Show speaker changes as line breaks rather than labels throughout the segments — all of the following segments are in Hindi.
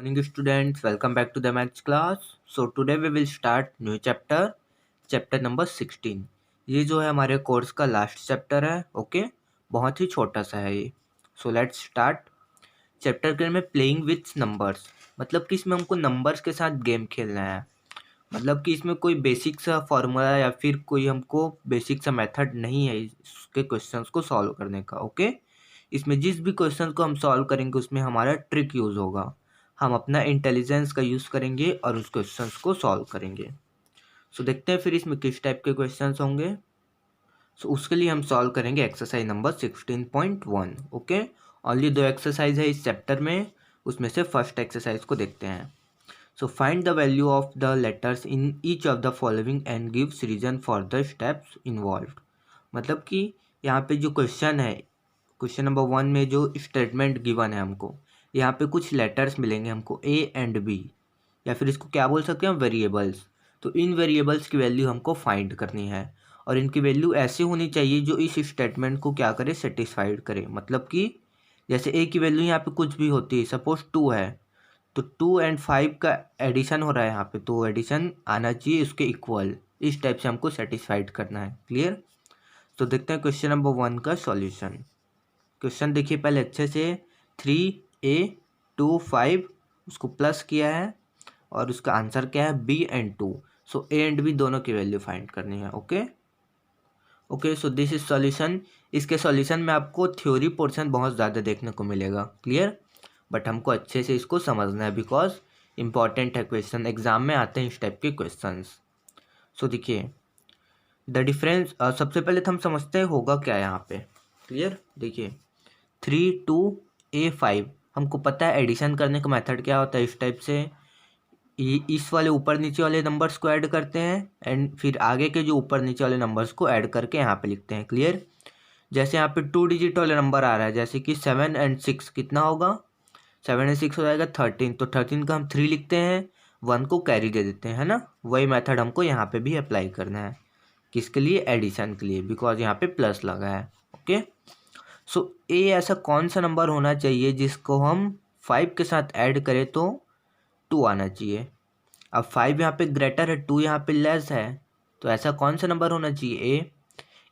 Morning students, welcome back to the maths class. So today we will start new chapter number 16. ये जो है हमारे कोर्स का लास्ट चैप्टर है. ओके, बहुत ही छोटा सा है ये. So let's start. चैप्टर के में प्लेइंग विथ नंबर्स, मतलब कि इसमें हमको नंबर्स के साथ गेम खेलना है. मतलब कि इसमें कोई बेसिक सा फॉर्मूला या फिर कोई हमको बेसिक सा मेथड नहीं है इसके क्वेश्चंस को सॉल्व करने का. ओके, इसमें जिस भी क्वेश्चन को हम सॉल्व करेंगे उसमें हमारा ट्रिक यूज़ होगा. हम अपना इंटेलिजेंस का यूज़ करेंगे और उस क्वेश्चंस को सॉल्व करेंगे. सो देखते हैं फिर इसमें किस टाइप के क्वेश्चंस होंगे. सो उसके लिए हम सॉल्व करेंगे exercise number 16.1. Okay, only 2 exercise है इस चैप्टर में. उसमें से फर्स्ट एक्सरसाइज को देखते हैं. So find the value of the letters in each of the following and gives reason for the steps involved. मतलब कि यहाँ पे जो क्वेश्चन है, क्वेश्चन नंबर 1 में जो स्टेटमेंट गिवन है हमको, यहाँ पे कुछ लेटर्स मिलेंगे हमको ए एंड बी, या फिर इसको क्या बोल सकते हैं, वेरिएबल्स. तो इन वेरिएबल्स की वैल्यू हमको फाइंड करनी है और इनकी वैल्यू ऐसी होनी चाहिए जो इस स्टेटमेंट को क्या करे, सेटिस्फाइड करे. मतलब कि जैसे ए की वैल्यू यहाँ पे कुछ भी होती है, सपोज 2 है, तो 2 एंड 5 का एडिशन हो रहा है यहाँ पे, तो एडिशन आना चाहिए उसके इक्वल. इस टाइप से हमको सेटिस्फाइड करना है. क्लियर. तो देखते हैं क्वेश्चन नंबर 1 का सॉल्यूशन. क्वेश्चन देखिए पहले अच्छे से. 3a 2 5 उसको प्लस किया है और उसका आंसर क्या है, b and 2. So a and b दोनों की वैल्यू फाइंड करनी है. Okay, so this is solution. इसके सॉल्यूशन में आपको थ्योरी पोर्शन बहुत ज़्यादा देखने को मिलेगा. क्लियर. बट हमको अच्छे से इसको समझना है बिकॉज इम्पॉर्टेंट है क्वेश्चन, एग्जाम में आते हैं इस टाइप के क्वेश्चंस. सो देखिए द डिफरेंस, सबसे पहले तो हम समझते हैं होगा क्या यहाँ पे. क्लियर. देखिए 3 2 a 5, हमको पता है एडिशन करने का मेथड क्या होता है. इस टाइप से इस वाले ऊपर नीचे वाले नंबर्स को ऐड करते हैं एंड फिर आगे के जो ऊपर नीचे वाले नंबर्स को ऐड करके यहाँ पे लिखते हैं. क्लियर. जैसे यहाँ पे 2 डिजिट वाले नंबर आ रहा है, जैसे कि 7 एंड 6 कितना होगा, 7 एंड 6 हो जाएगा 13. तो 13 का हम 3 लिखते हैं, 1 को कैरी दे देते हैं, है ना. वही मेथड हमको यहाँ पे भी अप्लाई करना है. किसके लिए, एडिशन के लिए, बिकॉज यहाँ पे प्लस लगा है. ओके. सो ए ऐसा कौन सा नंबर होना चाहिए जिसको हम 5 के साथ ऐड करें तो 2 आना चाहिए. अब 5 यहाँ पे ग्रेटर है, 2 यहाँ पे लेस है, तो ऐसा कौन सा नंबर होना चाहिए,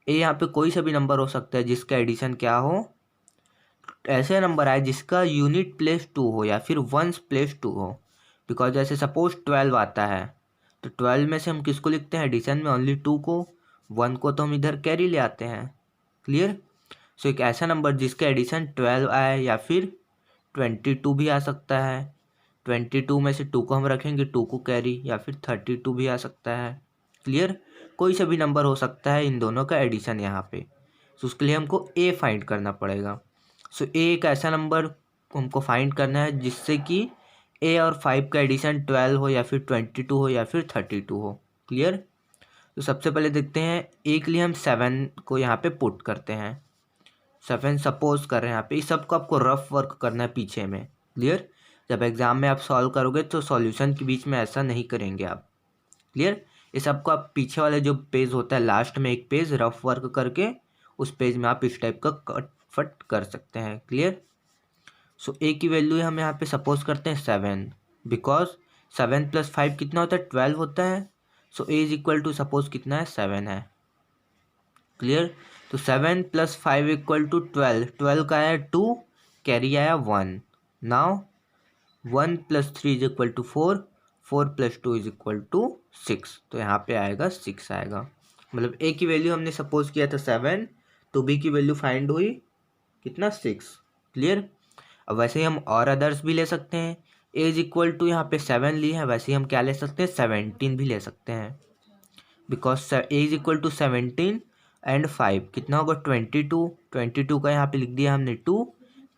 ए यहाँ पे कोई सा भी नंबर हो सकता है जिसका एडिशन क्या हो, ऐसे नंबर आए जिसका यूनिट प्लेस 2 हो या फिर वंस प्लेस 2 हो. बिकॉज जैसे सपोज 12 आता है, तो 12 में से हम किसको लिखते हैं एडिशन में, ओनली 2 को. 1 को तो हम इधर कैरी ले आते हैं. क्लियर. सो एक ऐसा नंबर जिसका एडिशन 12 आए या फिर 22 भी आ सकता है. 22 में से 2 को हम रखेंगे, 2 को कैरी, या फिर 32 भी आ सकता है. क्लियर. कोई सा भी नंबर हो सकता है इन दोनों का एडिशन यहाँ पे. सो उसके लिए हमको ए फाइंड करना पड़ेगा. सो ए एक ऐसा नंबर हमको फाइंड करना है जिससे कि ए और 5 का एडिशन 12 हो या फिर 22 हो या फिर 32 हो. क्लियर. तो सबसे पहले देखते हैं ए के लिए हम 7 को यहाँ पे पुट करते हैं. 7 सपोज कर रहे हैं यहाँ पे. इस सबको आपको रफ वर्क करना है पीछे में. क्लियर. जब एग्जाम में आप सॉल्व करोगे तो सॉल्यूशन के बीच में ऐसा नहीं करेंगे आप. क्लियर. ये सबको आप पीछे वाले जो पेज होता है लास्ट में एक पेज रफ वर्क करके उस पेज में आप इस टाइप का कट फट कर सकते हैं. क्लियर. सो ए की वैल्यू हम यहाँ पे सपोज करते हैं 7, बिकॉज 7 + 5 कितना होता है, 12 होता है. सो ए इज इक्वल टू सपोज कितना है, 7 है. क्लियर. तो 7 + 5 = 12. 12 का आया 2, कैरी आया 1. नाउ 1 + 3 = 4, 4 + 2 = 6. तो यहाँ पे आएगा 6 आएगा. मतलब ए की वैल्यू हमने सपोज किया था 7, तो बी की वैल्यू फाइंड हुई कितना, 6. क्लियर. अब वैसे ही हम और अदर्स भी ले सकते हैं. ए इज इक्वल टू यहाँ पे 7 ली है, वैसे ही हम क्या ले सकते हैं, 17 भी ले सकते हैं. Because A is equal to 17 and 5 कितना होगा, 22. 22 का यहाँ पे लिख दिया हमने 2,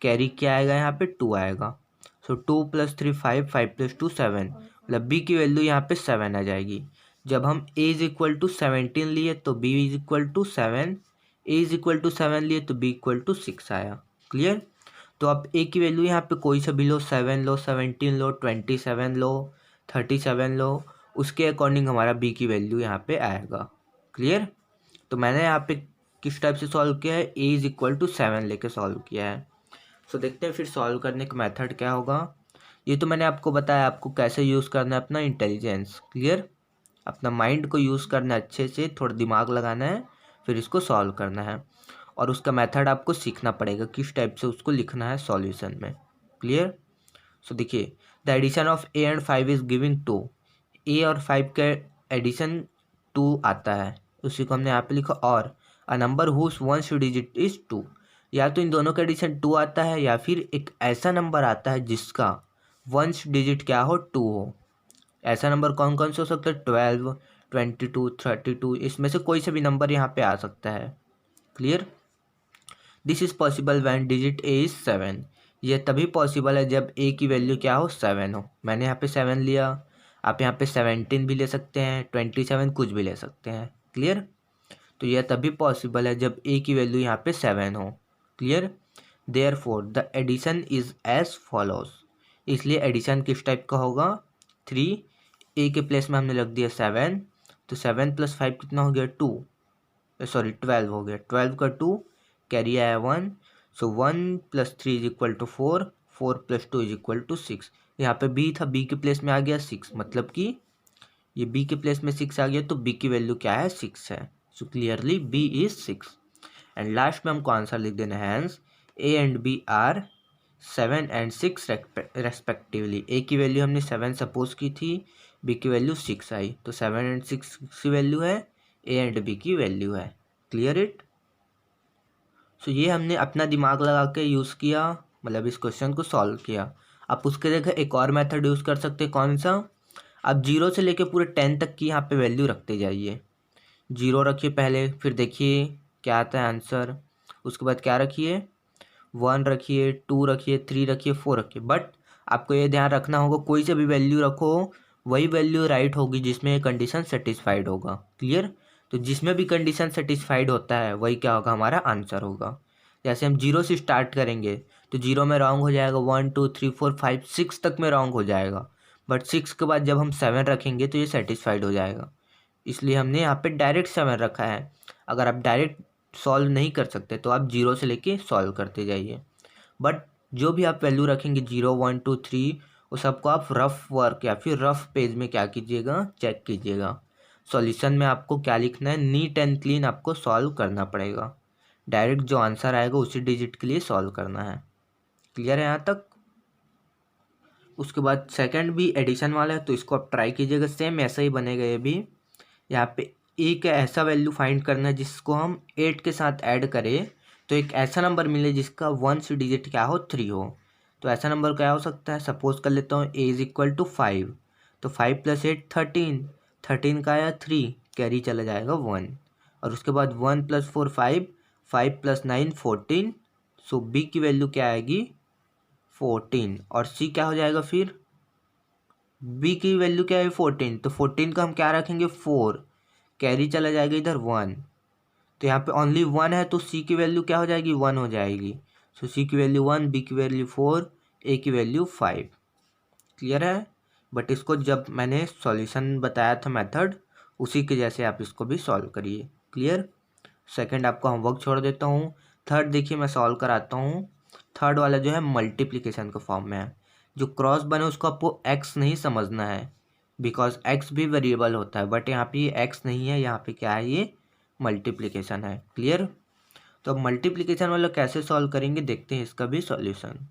कैरी क्या आएगा यहाँ पे 2 आएगा. सो 2 + 3 5, 5 + 2 7. मतलब बी की वैल्यू यहाँ पे 7 आ जाएगी. जब हम ए इज इक्वल टू 17 लिए तो B is equal to 7, A is equal to 7 लिए तो बी इक्वल टू 6 आया. क्लियर. तो आप ए की वैल्यू यहाँ पे कोई सा भी लो, 7 लो, 17 लो, 27 लो, 37 लो, उसके अकॉर्डिंग हमारा बी की वैल्यू यहाँ पे आएगा. क्लियर. तो मैंने यहाँ पे किस टाइप से सॉल्व किया है, ए इज इक्वल टू 7 लेके सॉल्व किया है. सो देखते हैं फिर सॉल्व करने का मेथड क्या होगा. ये तो मैंने आपको बताया आपको कैसे यूज़ करना है अपना इंटेलिजेंस, क्लियर। अपना माइंड को यूज़ करना है अच्छे से, थोड़ा दिमाग लगाना है, फिर इसको सॉल्व करना है और उसका मेथड आपको सीखना पड़ेगा किस टाइप से उसको लिखना है सॉल्यूशन में, क्लियर। सो देखिए, the addition of A and 5 is giving 2। A और 5 का एडिशन 2 आता है, उसी को हमने यहाँ पे लिखा। और a number whose ones digit is 2। या तो इन दोनों का एडिशन 2 आता है या फिर एक ऐसा नंबर आता है जिसका वंस डिजिट क्या हो, 2 हो। ऐसा नंबर कौन कौन से हो सकता है, 12, 22, 32, इसमें से कोई सा भी नंबर यहाँ पे आ सकता है, clear. This is possible when digit A is 7। यह तभी पॉसिबल है जब ए की वैल्यू क्या हो, 7 हो। मैंने यहाँ पे 7 लिया, आप यहाँ पे 17 भी ले सकते हैं, 27 कुछ भी ले सकते हैं, क्लियर। तो यह तभी पॉसिबल है जब ए की वैल्यू यहाँ पे 7 हो, clear. Therefore the addition is as follows. इसलिए एडिशन किस टाइप का होगा, 3, ए के प्लेस में हमने रख दिया 7, तो 7 + 5 कितना हो गया, 2, सॉरी 12 हो गया। 12 का 2 कैरी आया 1, सो 1 + 3 = 4, 4 + 2 = 6। यहाँ पे बी था, बी के प्लेस में आ गया 6, मतलब कि ये बी के प्लेस में 6 आ गया, तो बी की वैल्यू क्या है, 6 है। So clearly B is 6। And last में हमको आंसर लिख देना है, hence A and B are 7 and 6 respectively. A की वैल्यू हमने 7 सपोज की थी, बी की वैल्यू 6 आई, तो 7 and 6 की वैल्यू है, ए एंड बी की वैल्यू है, क्लियर इट। सो ये हमने अपना दिमाग लगा के यूज़ किया, मतलब इस क्वेश्चन को सॉल्व किया। आप उसके जगह एक और मेथड यूज़ कर सकते हैं, कौन सा, आप 0 से लेके पूरे 10 तक की यहाँ पे वैल्यू रखते जाइए। 0 रखिए पहले, फिर देखिए क्या आता है आंसर, उसके बाद क्या रखिए, 1 रखिए, 2 रखिए, 3 रखिए, 4 रखिए। बट आपको ये ध्यान रखना होगा, कोई से भी वैल्यू रखो वही वैल्यू राइट होगी जिसमें कंडीशन सेटिस्फाइड होगा, क्लियर। तो जिसमें भी कंडीशन सेटिस्फाइड होता है वही क्या होगा, हमारा आंसर होगा। जैसे हम 0 से स्टार्ट करेंगे तो 0 में रॉन्ग हो जाएगा, 1 2 3 4 5 6 तक में रॉन्ग हो जाएगा, बट 6 के बाद जब हम 7 रखेंगे तो ये सेटिस्फाइड हो जाएगा। इसलिए हमने यहाँ पे डायरेक्ट 7 रखा है। अगर आप डायरेक्ट सॉल्व नहीं कर सकते तो आप 0 से लेके सॉल्व करते जाइए। बट जो भी आप वैल्यू रखेंगे 0 1 2 3, वो सबको आप रफ वर्क या फिर रफ पेज में क्या कीजिएगा, चेक कीजिएगा। सॉल्यूशन में आपको क्या लिखना है, नीट एंड क्लीन आपको सॉल्व करना पड़ेगा। डायरेक्ट जो आंसर आएगा उसी डिजिट के लिए सॉल्व करना है, क्लियर है यहाँ तक। उसके बाद सेकंड भी एडिशन वाला है, तो इसको आप ट्राई कीजिएगा, सेम ऐसा ही बनेगा ये भी। यहाँ पे ए का ऐसा वैल्यू फाइंड करना है जिसको हम 8 के साथ ऐड करें तो एक ऐसा नंबर मिले जिसका 1 डिजिट क्या हो, 3 हो। तो ऐसा नंबर क्या हो सकता है, सपोज कर लेता हूँ ए इज इक्वल टू 5, तो 5 + 8 13, 13 का आया 3, कैरी चला जाएगा 1, और उसके बाद 1 + 4 5, 5 + 9 14, सो बी की वैल्यू क्या आएगी, 14, और सी क्या हो जाएगा, फिर बी की वैल्यू क्या है, 14, तो 14 का हम क्या रखेंगे, 4, कैरी चला जाएगा इधर 1, तो यहाँ पे ओनली 1 है तो सी की वैल्यू क्या हो जाएगी, 1 हो जाएगी। सो सी की वैल्यू 1, बी की वैल्यू 4, ए की वैल्यू 5, क्लियर है। बट इसको जब मैंने सॉल्यूशन बताया था मेथड, उसी के जैसे आप इसको भी सॉल्व करिए, क्लियर। सेकंड आपको होमवर्क छोड़ देता हूँ। थर्ड देखिए मैं सॉल्व कराता हूँ। थर्ड वाला जो है मल्टीप्लिकेशन के फॉर्म में है। जो क्रॉस बने उसको आपको एक्स नहीं समझना है, बिकॉज एक्स भी वेरिएबल होता है, बट यहाँ पे ये एक्स नहीं है, यहाँ पे क्या है, ये मल्टीप्लिकेशन है, क्लियर। तो अब मल्टीप्लिकेशन वाला कैसे सॉल्व करेंगे देखते हैं इसका भी solution.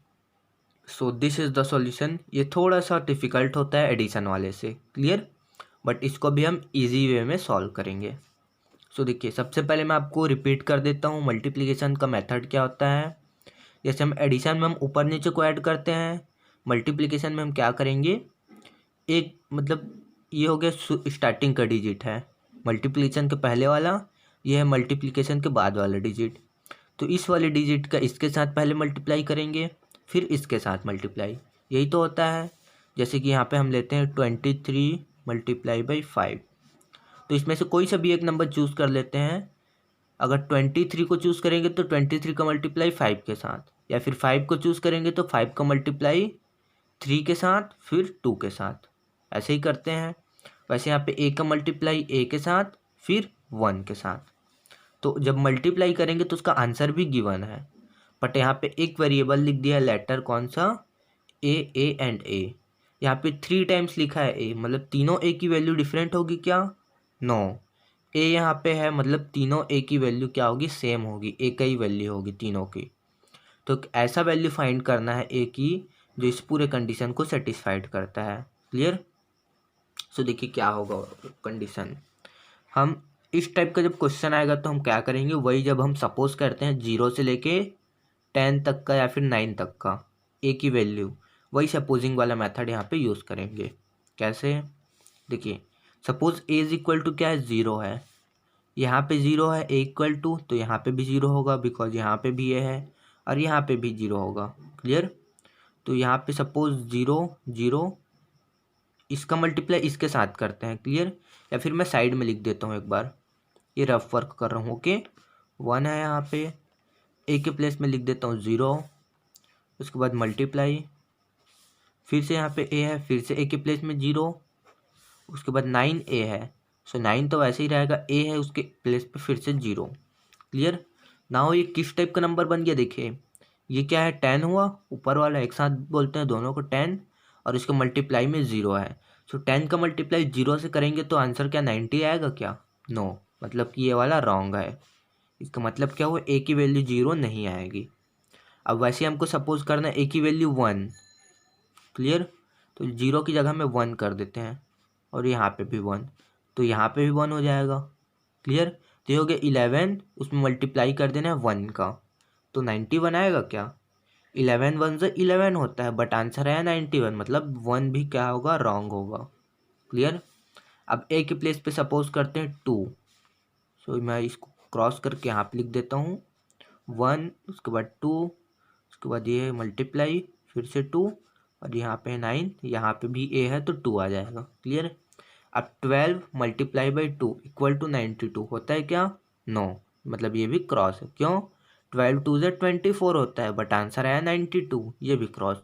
So this is the solution. ये थोड़ा सा डिफिकल्ट होता है एडिशन वाले से, क्लियर, बट इसको भी हम इजी वे में सॉल्व करेंगे। सो देखिए सबसे पहले मैं आपको रिपीट कर देता हूँ मल्टीप्लिकेशन का मेथड क्या होता है। जैसे हम एडिशन में हम ऊपर नीचे को ऐड करते हैं, मल्टीप्लिकेशन में हम क्या करेंगे, एक मतलब ये हो गया स्टार्टिंग का डिजिट है मल्टीप्लिकेशन के पहले वाला, ये है मल्टीप्लिकेशन के बाद वाला डिजिट। तो इस वाले डिजिट का इसके साथ पहले मल्टीप्लाई करेंगे, फिर इसके साथ मल्टीप्लाई, यही तो होता है। जैसे कि यहाँ पे हम लेते हैं 23 × 5, तो इसमें से कोई सा भी एक नंबर चूज़ कर लेते हैं। अगर 23 को चूज़ करेंगे तो 23 का मल्टीप्लाई 5 के साथ, या फिर 5 को चूज़ करेंगे तो 5 का मल्टीप्लाई 3 के साथ, फिर 2 के साथ, ऐसे ही करते हैं। वैसे यहाँ पे ए का मल्टीप्लाई ए के साथ, फिर 1 के साथ। तो जब मल्टीप्लाई करेंगे तो उसका आंसर भी गिवन है, बट यहाँ पे एक वेरिएबल लिख दिया है लेटर, कौन सा, ए एंड ए। यहाँ पे 3 टाइम्स लिखा है ए, मतलब तीनों ए की वैल्यू डिफरेंट होगी क्या? नो। ए यहाँ पे है मतलब तीनों ए की वैल्यू क्या होगी? सेम होगी, ए का ही वैल्यू होगी तीनों की। तो ऐसा वैल्यू फाइंड करना है ए की जो इस पूरे कंडीशन को सेटिस्फाइड करता है। क्लियर? सो देखिए क्या होगा कंडीशन। हम इस टाइप का जब क्वेश्चन आएगा तो हम क्या करेंगे, वही जब हम सपोज करते हैं 0 से लेके 10 तक का या फिर 9 तक का ए की वैल्यू, वही सपोजिंग वाला मेथड यहाँ पे यूज़ करेंगे। कैसे? देखिए suppose A is equal to क्या है? 0 है, यहाँ पे 0 है, ए इक्वल टू, तो यहाँ पे भी 0 होगा बिकॉज यहाँ पे भी ए है और यहाँ पे भी 0 होगा। क्लियर? तो यहाँ पे सपोज 0 0, इसका मल्टीप्लाई इसके साथ करते हैं। क्लियर? या फिर मैं साइड में लिख देता हूँ एक बार, ये रफ वर्क कर रहा हूँ। ओके, 1 है यहाँ पे, ए के प्लेस में लिख देता हूँ 0, उसके बाद मल्टीप्लाई, फिर से यहाँ पे ए है, फिर से ए के प्लेस में 0, उसके बाद 9 ए है, सो 9 तो वैसे ही रहेगा, ए है उसके प्लेस पे फिर से 0। क्लियर? नाउ ये किस टाइप का नंबर बन गया? देखिए ये क्या है? 10 हुआ, ऊपर वाला एक साथ बोलते हैं दोनों को 10, और इसके मल्टीप्लाई में 0 है। सो 10 का मल्टीप्लाई 0 से करेंगे तो आंसर क्या 90 आएगा क्या? नो, मतलब कि ये वाला रॉन्ग है। इसका मतलब क्या हुआ? ए की वैल्यू 0 नहीं आएगी। अब वैसे हमको सपोज करना है ए की वैल्यू 1। क्लियर? तो 0 की जगह में 1 कर देते हैं, और यहाँ पे भी 1, तो यहाँ पे भी 1 हो जाएगा। क्लियर? तो ये हो गया 11, उसमें मल्टीप्लाई कर देना है 1 का, तो 91 आएगा क्या? 11 1 से 11 होता है, बट आंसर है 91, मतलब 1 भी क्या होगा? रॉन्ग होगा। क्लियर? अब ए के प्लेस पे सपोज करते हैं 2, सो मैं इसको क्रॉस करके यहाँ पे लिख देता हूँ 1, उसके बाद 2, उसके बाद ये मल्टीप्लाई फिर से 2, और यहाँ पे 9, यहाँ पे भी ए है तो 2 आ जाएगा। क्लियर? अब 12 मल्टीप्लाई बाई 2 इक्वल टू 92 होता है क्या? नो, मतलब ये भी क्रॉस है। क्यों? 12 2 से 24 होता है, बट आंसर आया 92, ये भी क्रॉस।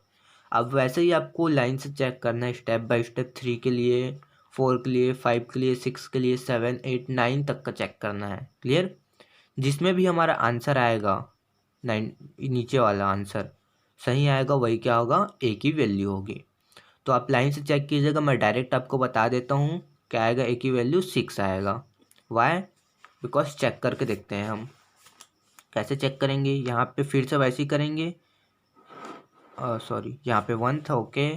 अब वैसे ही आपको लाइन से चेक करना है स्टेप बाय स्टेप, 3 के लिए, 4 के लिए, 5 के लिए, 6 के लिए, 7 8 9 तक का चेक करना है। क्लियर? जिसमें भी हमारा आंसर आएगा 9, नीचे वाला आंसर सही आएगा, वही क्या होगा? ए की वैल्यू होगी। तो आप लाइन से चेक कीजिएगा, मैं डायरेक्ट आपको बता देता हूँ क्या आएगा। ए की वैल्यू 6 आएगा। वाई? बिकॉज चेक करके देखते हैं हम कैसे चेक करेंगे। यहाँ पे फिर से वैसे ही करेंगे, सॉरी यहाँ पे 1 था। ओके,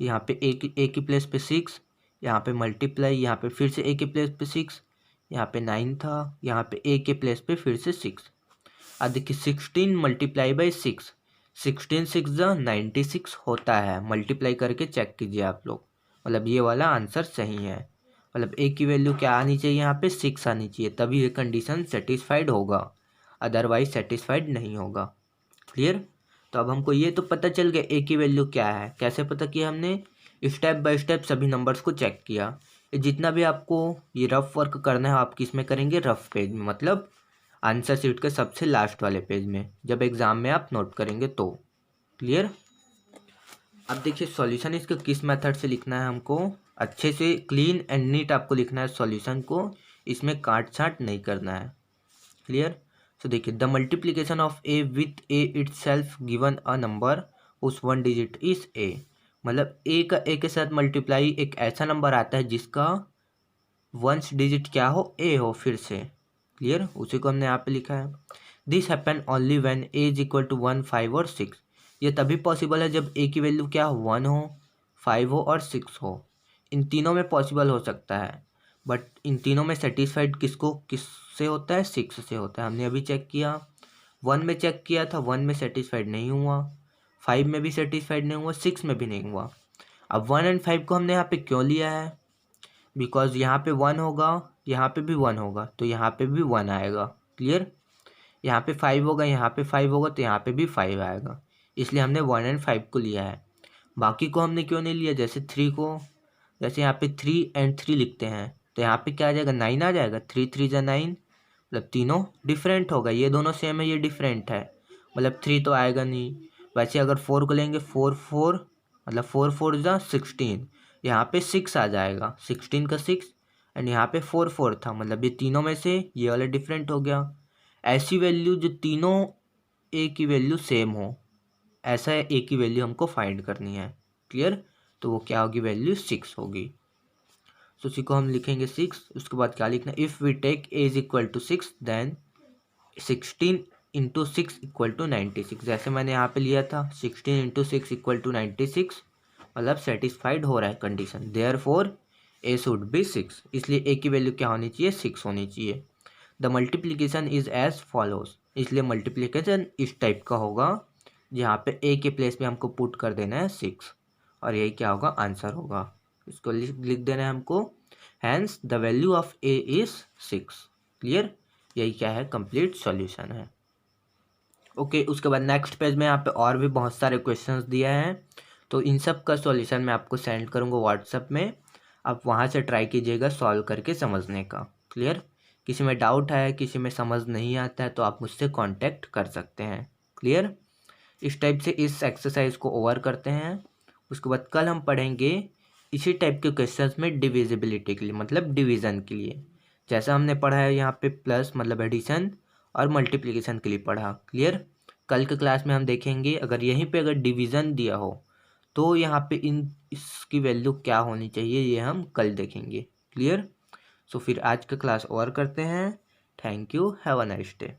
यहाँ पे ए की प्लेस पे 6, यहाँ पे मल्टीप्लाई, यहाँ पे फिर से ए के प्लेस पे 6, यहाँ पे 9 था, यहाँ पे ए के प्लेस पे फिर से 6। अब देखिए 16 मल्टीप्लाई बाई 6, 16 6 जा 96 होता है। मल्टीप्लाई करके चेक कीजिए आप लोग, मतलब ये वाला आंसर सही है। मतलब ए की वैल्यू क्या आनी चाहिए? यहाँ पे 6 आनी चाहिए, तभी ये कंडीशन सेटिस्फाइड होगा, अदरवाइज सेटिस्फाइड नहीं होगा। क्लियर? तो अब हमको ये तो पता चल गया ए की वैल्यू क्या है। कैसे पता किया हमने? स्टेप बाय स्टेप सभी नंबर्स को चेक किया। ये जितना भी आपको ये रफ वर्क करना है आप किस में करेंगे? रफ पेज में, मतलब आंसर शीट के सबसे लास्ट वाले पेज में, जब एग्जाम में आप नोट करेंगे तो। क्लियर? अब देखिए सॉल्यूशन इसका किस मेथड से लिखना है हमको। अच्छे से क्लीन एंड नीट आपको लिखना है सॉल्यूशन को, इसमें काट छाट नहीं करना है। क्लियर? सो देखिए the multiplication of A with A itself given a number उस 1 डिजिट इज ए। मतलब ए का ए के साथ मल्टीप्लाई एक ऐसा नंबर आता है जिसका 1 डिजिट क्या हो? ए हो फिर से। क्लियर? उसी को हमने यहाँ पे लिखा है। This happen only when A is equal to 1 5 और 6। ये तभी पॉसिबल है जब ए की वैल्यू क्या हो? 1 हो, 5 हो और 6 हो। इन तीनों में पॉसिबल हो सकता है, बट इन तीनों में सेटिस्फाइड किससे होता है? 6 से होता है। हमने अभी चेक किया, 1 में चेक किया था, 1 में सेटिस्फाइड नहीं हुआ, 5 में भी सेटिस्फाइड नहीं हुआ, 6 में भी नहीं हुआ। अब 1 एंड 5 को हमने यहाँ पे क्यों लिया है? बिकॉज यहाँ पे 1 होगा, यहाँ पे भी 1 होगा, तो यहाँ पे भी 1 आएगा। क्लियर? यहाँ पे 5 होगा, यहाँ पे 5 होगा, तो यहाँ पे भी 5 आएगा, इसलिए हमने 1 एंड 5 को लिया है। बाकी को हमने क्यों नहीं लिया? जैसे 3 को, जैसे यहाँ पे 3 एंड 3 लिखते हैं, तो यहाँ पे क्या आ जाएगा? 9 आ जाएगा। 3 3 जा 9, मतलब तीनों डिफरेंट होगा। ये दोनों सेम है, ये डिफरेंट है, मतलब 3 तो आएगा नहीं। वैसे अगर 4 को लेंगे, 4 4, मतलब 4 4 जा 16, यहाँ पे 6 आ जाएगा, 16 का 6, एंड यहाँ पे 4 4 था, मतलब ये तीनों में से ये वाला डिफरेंट हो गया। ऐसी वैल्यू जो तीनों ए की वैल्यू सेम हो, ऐसा ए की वैल्यू हमको फाइंड करनी है। क्लियर? तो वो क्या होगी, वैल्यू 6 होगी। तो उसी को हम लिखेंगे 6। उसके बाद क्या लिखना, if we take A is equal to 6 then 16 into 6 equal to 96। जैसे मैंने यहाँ पे लिया था 16 इंटू 6 इक्वल टू 96, मतलब सेटिस्फाइड हो रहा है condition. Therefore A should be 6, इसलिए ए की वैल्यू क्या होनी चाहिए, 6 होनी चाहिए। The multiplication is as follows, इसलिए मल्टीप्लीकेशन इस टाइप का होगा जहाँ पे ए के प्लेस पे हमको पुट कर देना है 6, और यही क्या होगा, आंसर होगा। इसको लिख देना है हमको, hence the value of A is 6। Clear? यही क्या है, कंप्लीट सॉल्यूशन है। ओके, उसके बाद नेक्स्ट पेज में यहाँ पे और भी बहुत सारे क्वेश्चंस दिया है, तो इन सब का सॉल्यूशन मैं आपको सेंड करूँगा व्हाट्सएप में, आप वहाँ से ट्राई कीजिएगा सॉल्व करके समझने का। क्लियर? किसी में डाउट है, किसी में समझ नहीं आता है, तो आप मुझसे कांटेक्ट कर सकते हैं। क्लियर? इस टाइप से इस एक्सरसाइज को ओवर करते हैं। उसके बाद कल हम पढ़ेंगे इसी टाइप के क्वेश्चंस में डिविजिबिलिटी के लिए, मतलब डिवीज़न के लिए। जैसा हमने पढ़ा है यहाँ पे प्लस मतलब एडिशन और मल्टीप्लिकेशन के लिए पढ़ा। क्लियर? कल के क्लास में हम देखेंगे अगर यहीं पे अगर डिवीज़न दिया हो तो यहाँ पे इसकी वैल्यू क्या होनी चाहिए, ये हम कल देखेंगे। क्लियर? सो फिर आज का क्लास ओवर करते हैं। Thank you, have a nice day.